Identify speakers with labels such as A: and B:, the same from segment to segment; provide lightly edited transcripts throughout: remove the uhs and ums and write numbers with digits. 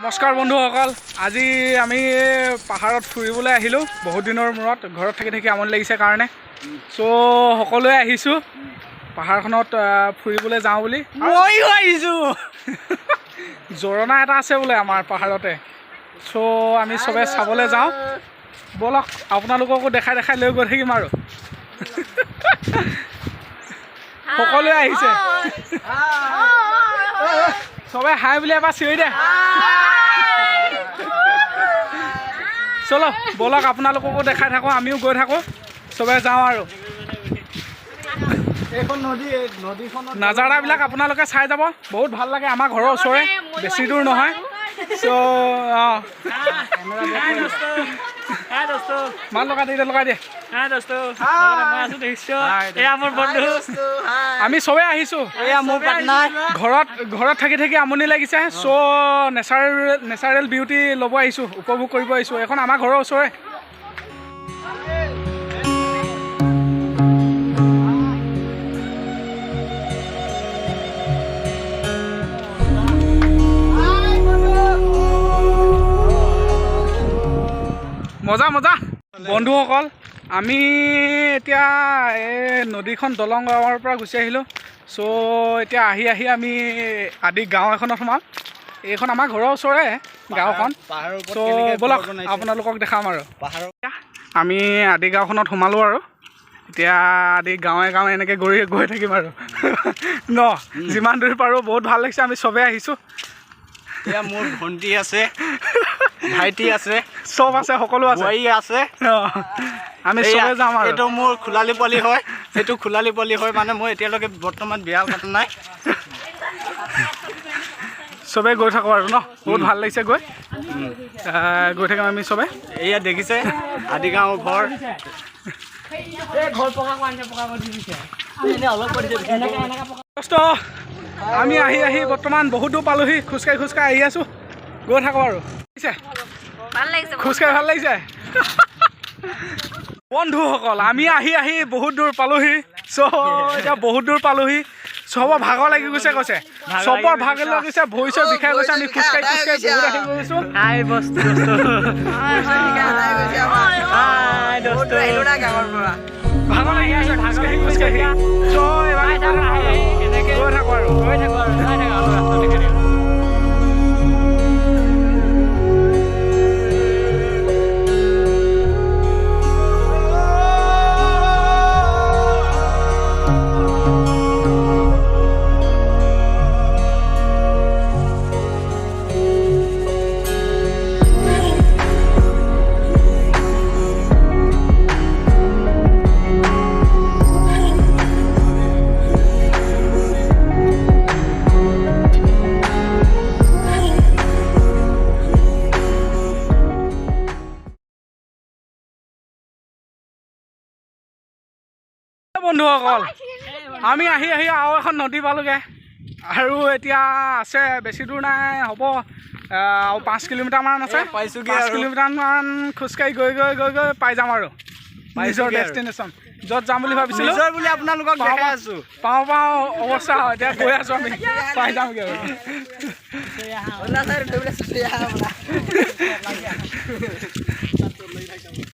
A: নমস্কাৰ বন্ধুসকল, আজি আমি পাহাৰত ফুৰিবলৈ আহিলোঁ। বহুত দিনৰ মূৰত ঘৰত থাকি থাকি আমনি লাগিছে কাৰণে চ' সকলোৱে আহিছোঁ পাহাৰখনত ফুৰিবলৈ যাওঁ বুলি।
B: ময়ো আহিছোঁ।
A: জৰণা এটা আছে বোলে আমাৰ পাহাৰতে, চ' আমি চবে চাবলৈ যাওঁ। ব'লক আপোনালোককো দেখাই দেখাই লৈ গৈ থাকিম আৰু। সকলোৱে আহিছে, চবে হাই বুলি এবাৰ চিঞৰি দে। চলো ব'লক আপোনালোককো দেখাই থাকোঁ, আমিও গৈ থাকোঁ, চবে যাওঁ আৰু।
B: এইখন নদীখনত
A: নাজাৰাবিলাক আপোনালোকে চাই যাব, বহুত ভাল লাগে। আমাৰ ঘৰৰ ওচৰে, বেছি দূৰ নহয়। চ' মাত লগাই দিয়ে, লগাই দিয়ে। আমি চবেই আহিছোঁ। ঘৰত থাকি থাকি আমনি লাগিছে, চ' নেচাৰেল বিউটি ল'ব আহিছোঁ, উপভোগ কৰিব আহিছোঁ। এখন আমাৰ ঘৰৰ ওচৰে। মজা মজা বন্ধুসকল, আমি এতিয়া এই নদীখন দলং গাঁৱৰ পৰা গুচি আহিলোঁ। চ' এতিয়া আহি আমি আদি গাঁও এখনত সোমাম। এইখন আমাৰ ঘৰৰ ওচৰে গাঁওখন। চ' ব'লক আপোনালোকক দেখাম আৰু। আমি আদি গাঁওখনত সোমালোঁ আৰু এতিয়া আদি গাঁৱে গাঁৱে এনেকৈ গৈ থাকিম আৰু ন, যিমান দূৰ পাৰোঁ। বহুত ভাল লাগিছে, আমি চবেই আহিছোঁ।
B: এতিয়া মোৰ ভণ্টি আছে, ভাইটি আছে,
A: চব আছে, সকলো আছে,
B: বোৱাৰী আছে।
A: আমি চবে যাম আৰু।
B: এইটো মোৰ খোলালি পোৱালি হয়, সেইটো খোলালি পোৱালি হয়। মানে মই এতিয়ালৈকে বৰ্তমান বিয়া পতা নাই।
A: চবেই গৈ থাকোঁ আৰু ন, বহুত ভাল লাগিছে গৈ থাকিম আমি চবে।
B: এয়া দেখিছে আদিগাঁৱৰ ঘৰ।
A: আমি আহি বৰ্তমান বহুত দূৰ পালোহি। খোজকাঢ়ি আহি আছোঁ, গৈ থাকোঁ আৰু। খোজকাঢ়ি ভাল লাগিছে বন্ধুসকল। আমি আহি বহুত দূৰ পালোহি। চ' এতিয়া বহুত দূৰ পালোহি, চবৰ ভাগৰ লাগি গৈছে, চবৰ ভাগৰ লাগিছে, ভৰি চৰি বিষাই গৈছে। আমি খোজকাঢ়ি বহুত আহি গৈছোঁ। ভাগৰ লাগি গৈছে খোজকাঢ়ি। চ' এবাৰ গৈ থাকোঁ আৰু। বন্ধুসকল, আমি আহি আৰু এখন নদী পালোগৈ আৰু এতিয়া আছে, বেছি দূৰ নাই, হ'ব আৰু 5 কিলোমিটাৰমান আছে। 5 কিলোমিটাৰমান খোজকাঢ়ি গৈ পাই যাম আৰু নিজৰ ডেষ্টিনেশ্যন, য'ত যাম বুলি ভাবিছিলোঁ।
B: বুলি আপোনালোকক দেখাই আছোঁ।
A: পাওঁ অৱস্থা হয়, এতিয়া গৈ আছোঁ, আমি পাই যামগৈ আৰু।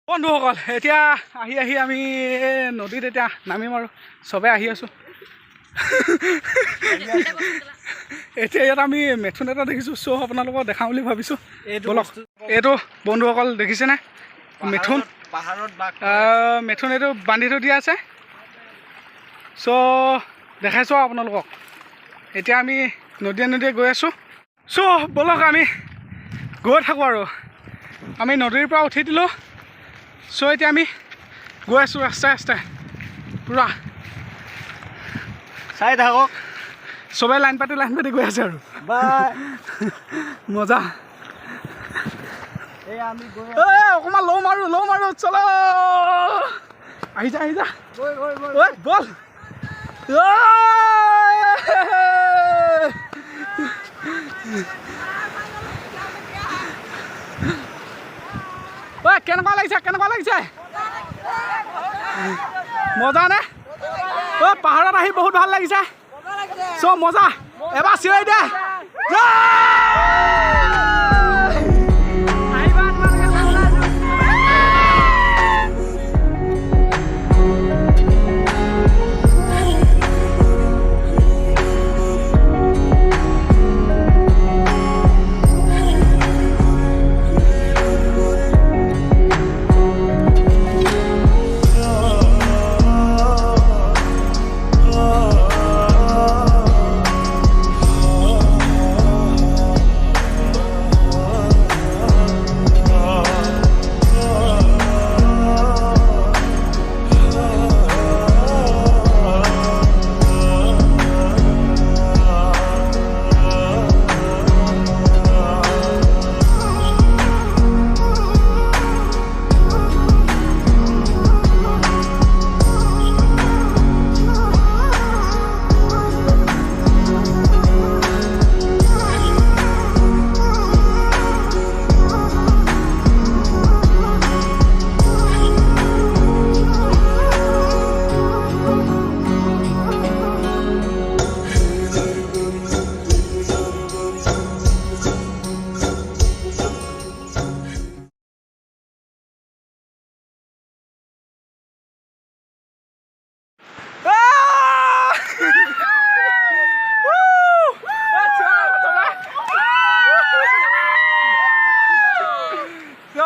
A: বন্ধুসকল, এতিয়া আহি আমি নদীত এতিয়া নামিম আৰু। চবেই আহি আছোঁ। এতিয়া ইয়াত আমি মেথুন এটা দেখিছোঁ, চ' আপোনালোকক দেখাম বুলি ভাবিছোঁ। এইটো বন্ধুসকল দেখিছেনে মেথুন? মেথুন এইটো বান্ধি থৈ দিয়া আছে। চ' দেখাইছোঁ আপোনালোকক। এতিয়া আমি নদীয়ে গৈ আছোঁ। চ' ব'লক আমি গৈ থাকোঁ আৰু। আমি নদীৰ পৰা উঠি দিলোঁ। চ' এতিয়া আমি গৈ আছোঁ ৰাস্তাই পূৰা।
B: চাই থাকক,
A: চবেই লাইন পাতি গৈ আছে আৰু। মজা। অকণমান লওঁ মাৰো চলো। আহি যা বল। কেনেকুৱা লাগিছে? মজা নে? পাহাৰত আহি বহুত ভাল লাগিছে। চ' মজা, এবাৰ চিঞৰি দে।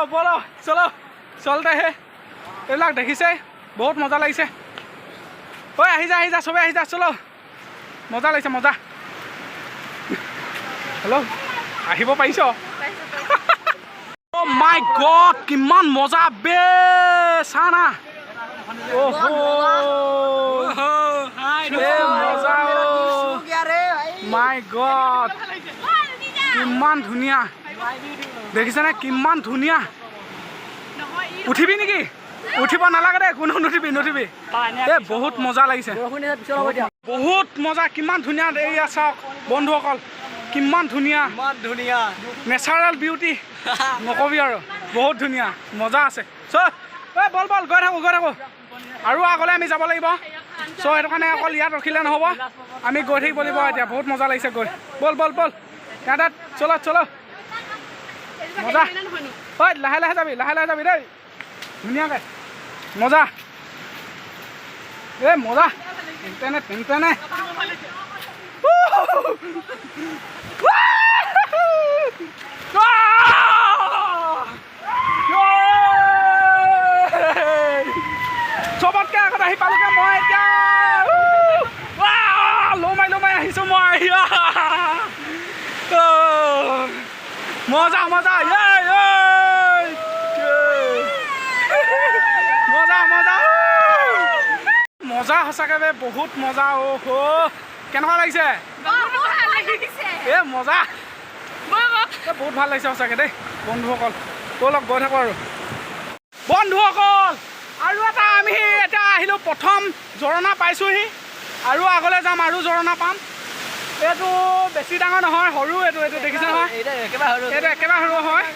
A: বলো চলো চলতে হে এইবিলাক দেখিছে বহুত মজা লাগিছে ঐ আহি যা চবে আহি যা চলো মজা লাগিছে মজা হেল্ল' আহিব পাৰিছ অ' মাই গড কিমান মজা বে চা না মজা মাই গড কিমান ধুনীয়া দেখিছেনে কিমান ধুনীয়া উঠিবি নেকি উঠিব নালাগে দে কোনো নুঠিবি এই বহুত মজা লাগিছে বহুত মজা কিমান ধুনীয়া এয়া চাওক বন্ধুসকল কিমান ধুনীয়া নেচাৰেল বিউটি নকবি আৰু বহুত ধুনীয়া মজা আছে চ' এই বল গৈ থাকো আৰু আগলৈ আমি যাব লাগিব চ' সেইটো কাৰণে অকল ইয়াত ৰখিলে নহ'ব আমি গৈ থাকিব লাগিব এতিয়া বহুত মজা লাগিছে গৈ বল ইয়াত চলো মজা ঐ লাহে যাবি দেই ধুনীয়াকৈ মজা এই মজা টেনটেনে চবতকৈ আগত আহি পালোগে মই এতিয়া লো মাৰি আহিছোঁ মই মজা মজা সঁচাকৈ বে বহুত মজা অহ কেনেকুৱা লাগিছে এ মজা বহুত ভাল লাগিছে সঁচাকৈ দেই বন্ধুসকল ব'লক গৈ থাকোঁ আৰু বন্ধুসকল আৰু এটা আমি এতিয়া আহিলোঁ প্ৰথম ঝৰ্ণা পাইছোঁহি আৰু আগলৈ যাম আৰু ঝৰ্ণা পাম এইটো বেছি ডাঙৰ নহয় সৰু এইটো দেখিছে নহয় এইটো একেবাৰে সৰু হয়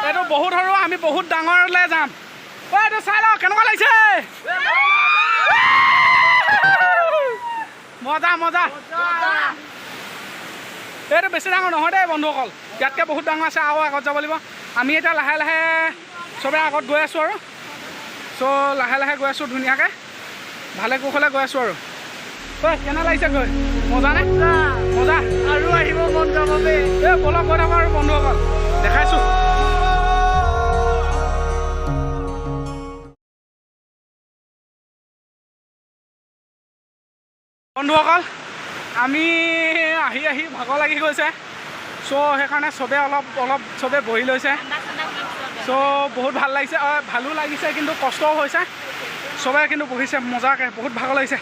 A: এইটো বহুত সৰু আমি বহুত ডাঙৰলৈ যাম ঐ এইটো চাই লওঁ কেনেকুৱা লাগিছে মজা এইটো বেছি ডাঙৰ নহয় দেই বন্ধুসকল ইয়াতকৈ বহুত ডাঙৰ আছে আৰু আগত যাব লাগিব আমি এতিয়া লাহে চবে আগত গৈ আছোঁ আৰু চ' লাহে গৈ আছোঁ ধুনীয়াকৈ ভালে কুশলে গৈ আছোঁ আৰু ঐ কেনে লাগিছে গৈ মজানে মজা আৰু আহিব মন যাব এই বলক গৈ থাকোঁ আৰু বন্ধুসকল দেখাইছোঁ বন্ধুসকল আমি আহি ভাগৰ লাগি গৈছে চ' সেইকাৰণে চবে অলপ চবে বহি লৈছে চ' বহুত ভাল লাগিছে ভালো লাগিছে কিন্তু কষ্টও হৈছে চবে কিন্তু বহিছে মজাকৈ বহুত ভাগৰ লাগিছে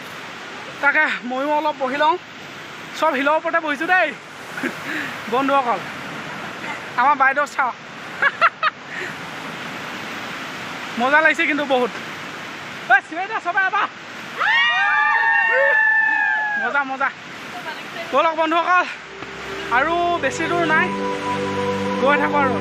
A: তাকে ময়ো অলপ বহি লওঁ চব শিলৰ ওপৰতে বহিছোঁ দেই বন্ধুসকল আমাৰ বাইদেউ চাওঁ মজা লাগিছে কিন্তু বহুত চিঞৰি চবে এবাৰ মজা ব'লক বন্ধুসকল আৰু বেছি দূৰ নাই গৈ থাকোঁ আৰু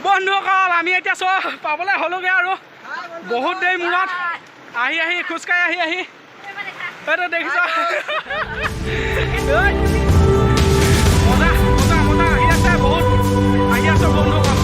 A: বন্ধুসকল আমি এতিয়া চব পাবলৈ হ'লোগৈ আৰু বহুত দেৰি মূৰত আহি খোজকাঢ়ি আহি এইটো দেখিছ মজা আহি আছে বহুত আহি আছে বন্ধুসকল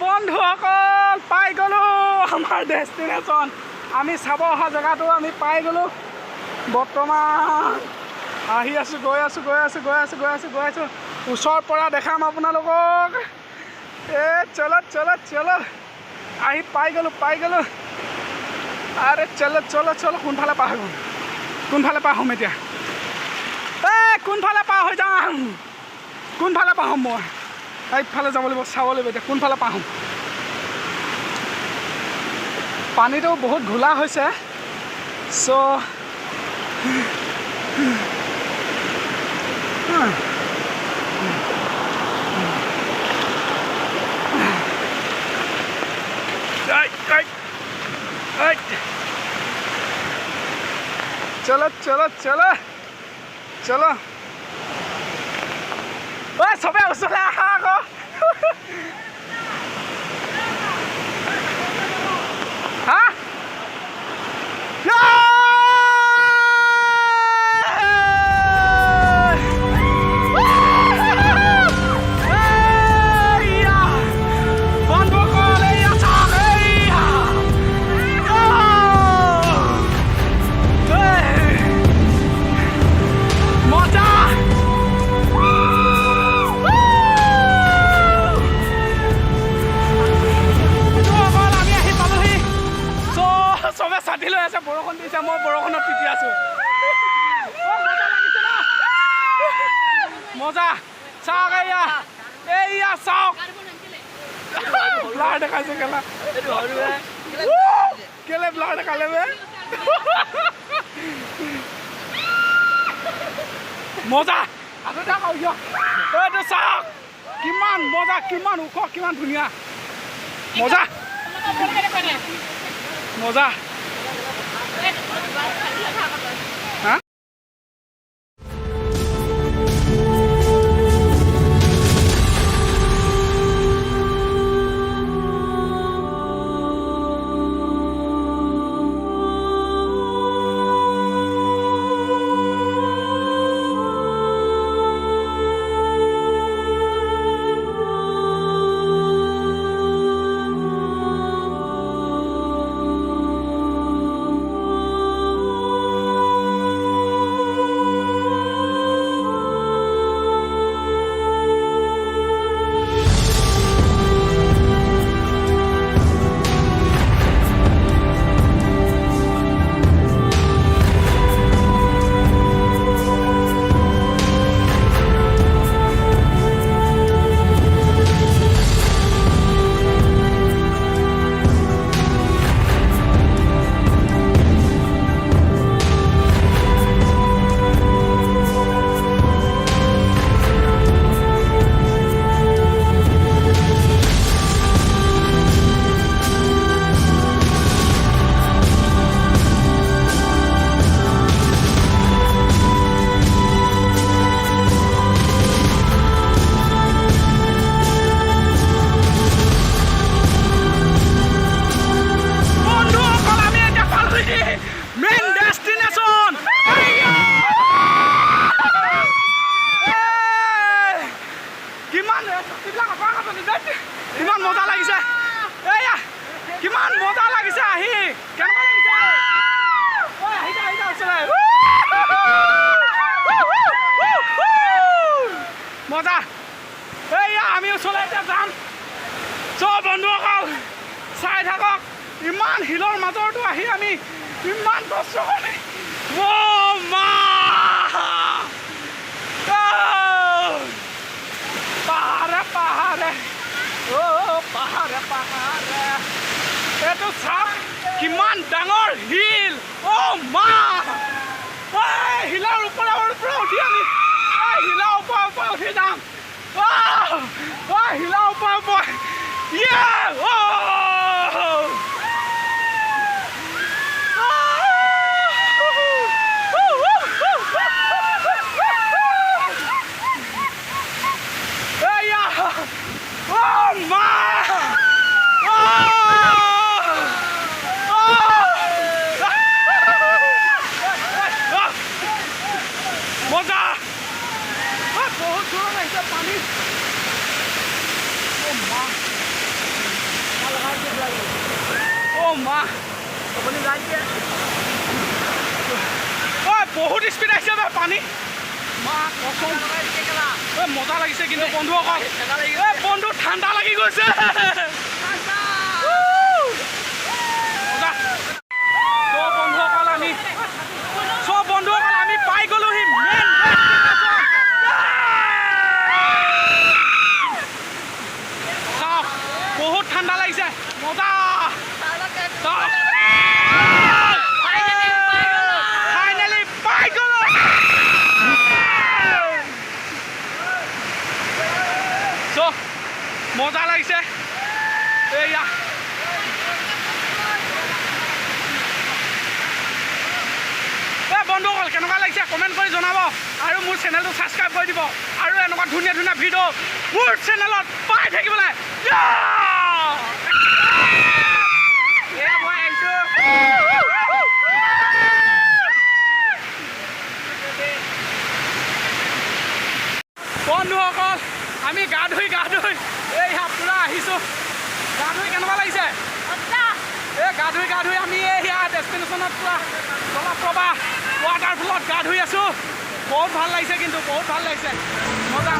A: বন্ধুসকল পাই গ'লো আমাৰ ডেষ্টিনেশ্যন আমি চাব অহা জেগাটো আমি পাই গ'লো বৰ্তমান আহি আছোঁ গৈ আছোঁ ওচৰৰ পৰা দেখাম আপোনালোকক চলো আহি পাই গ'লো আৰে চলো কোনফালে পাৰ হৈ গ'ল কোনফালে পাৰ হ'ম এতিয়া কোনফালে পাৰ হৈ যাম কোনফালে পাৰ হ'ম মই এইফালে যাব লাগিব চাব লাগিব এতিয়া কোনফালে পাৰ হ'ম পানীটো বহুত ঘোলা হৈছে চ' চলো সবে ওচৰলৈ আহা আকৌ হা বন্ধুসকল ছাতি লৈ আছে বৰষুণ দিছে মই বৰষুণত তিতি আছো মজা লাগিছে না মজা চাওক এয়া চাওক ব্লাৰ দেখাইছে কেলা কেলে ব্লাৰ দেখালে বে মজা এইটো চাওক কিমান মজা কিমান ওখ কিমান ধুনীয়া মজা মজা হা কিমান মজা লাগিছে এয়া কিমান মজা লাগিছে আহি কেনেকুৱা লাগিছে ঐ আহিটা ওচৰলৈ মজা এয়া আমি ওচৰলৈ এতিয়া যাম চব বন্ধুসকল চাই থাকক ইমান শিলৰ মাজৰতো আহি আমি ইমান কষ্ট কৰি পাহাৰে এইটো চাওক কিমান ডাঙৰ শিল মা শিলৰ ওপৰে উঠি আমি শিলৰ ওপৰে উঠি যাম শিলৰ ওপৰে মজা বহুত দূৰত আহিছে পানী মা আপুনি যাই বহুত স্পীড আহিছে পানী মা কচম মজা লাগিছে কিন্তু বন্ধুসকল বন্ধু ঠাণ্ডা লাগি গৈছে বন্ধুসকল আমি পাই গলোহি মেইন বহুত ঠাণ্ডা লাগিছে মজা ফাইনেলি পাই গলো মজা লাগিছে এয়া বন্ধুসকল কেনেকুৱা লাগিছে কমেণ্ট কৰি জনাব আৰু মোৰ চেনেলটো ছাবস্ক্ৰাইব কৰি দিব আৰু এনেকুৱা ধুনীয়া ধুনীয়া ভিডিঅ' মোৰ চেনেলত পাই থাকিবলৈ বন্ধুসকল আমি গা ধুই এইয়া পুৰা আহিছোঁ গা ধুই কেনেকুৱা লাগিছে গা ধুই আমি এইয়া ডেষ্টিনেশ্যনত পুৰা জলপ্ৰপাত ৱাটাৰফলত গা ধুই আছোঁ বহুত ভাল লাগিছে কিন্তু বহুত ভাল লাগিছে মজা